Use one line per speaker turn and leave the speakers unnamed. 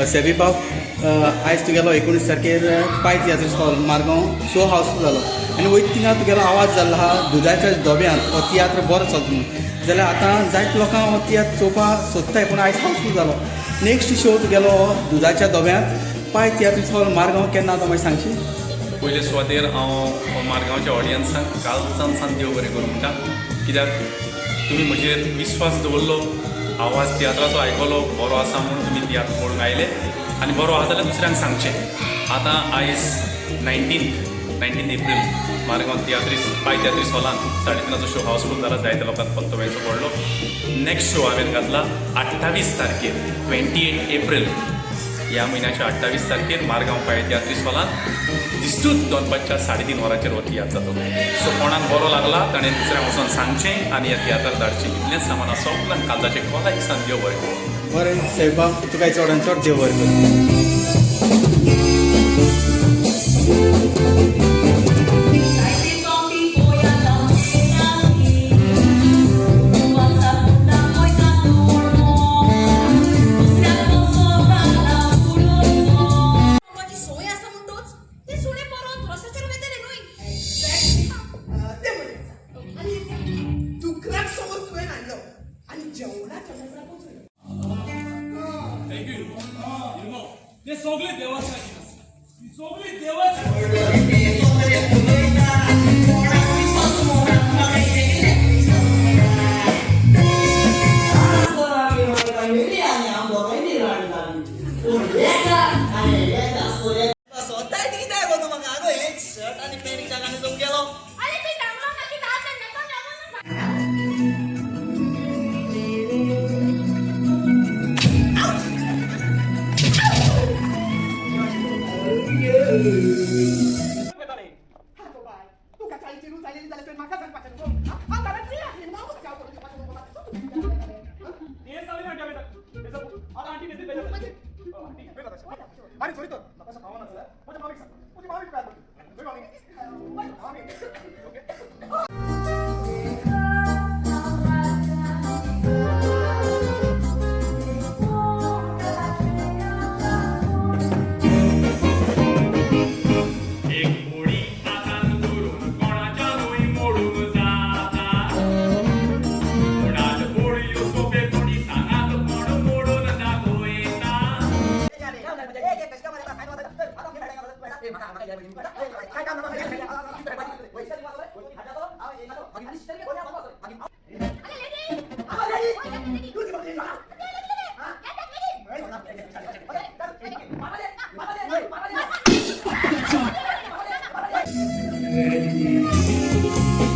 सेबीपाव आयज तुगेलो 19 तारखेर पाय तियात्र हॉल मारगांव शो हावसफूल जालो आनी वयता थिंगा तुगेलो आवाज जाल्लो आहा दुदाच्या दोब्यांत हो तियात्र बरो चलता म्हणून. जाल्यार आतां जायते लोकांक हो तियात्र चोवपाक सोदताय पूण आयज हावसफूल जालो. नेक्स्ट शो तुगेलो दुदाच्या दोब्यांत पाय तियात्र हॉल मारगांव केन्ना तो मागीर सांगशी.
पयले सुवातेर हांव मारगांवच्या ऑडियन्सांक कालचान सान देव बरें करूं म्हणटा, कित्याक तुमी म्हजेर विश्वास दवरलो, आवाज तियात्राचो आयकलो, बरो आसा म्हणून तुमी तियात्र पळोवंक आयले आनी बरो आसा जाल्यार दुसऱ्यांक सांगचें. आतां आयज 19 एप्रील मारगांव पाय तियात्रीस हॉलान 3:30 शो हावसफूल जाला, जायत्या लोकांक पत्तो मेळचो पडलो. नेक्स्ट शो हांवें घातला 28 तारखेर 28 एप्रील ह्या म्हयन्याच्या 28 तारखेर मारगांव पाय तियात्रीस हॉलान दिसतूच दनपारच्या 3:30 वरांचेर हो तियात्र जातो. सो कोणाक बरो लागला ताणें दुसऱ्यांक वचून सांगचें आनी ह्या तियात्रार धाडचें. इतलेंच सामान सोंपलां आनी कालचाचें कोणाक दिसान देव बरें करूं.
बरें सेबा तुका चडान चड देव बरें करूं.
ते सगळे देवाचे सगळे देवाचे
Ready.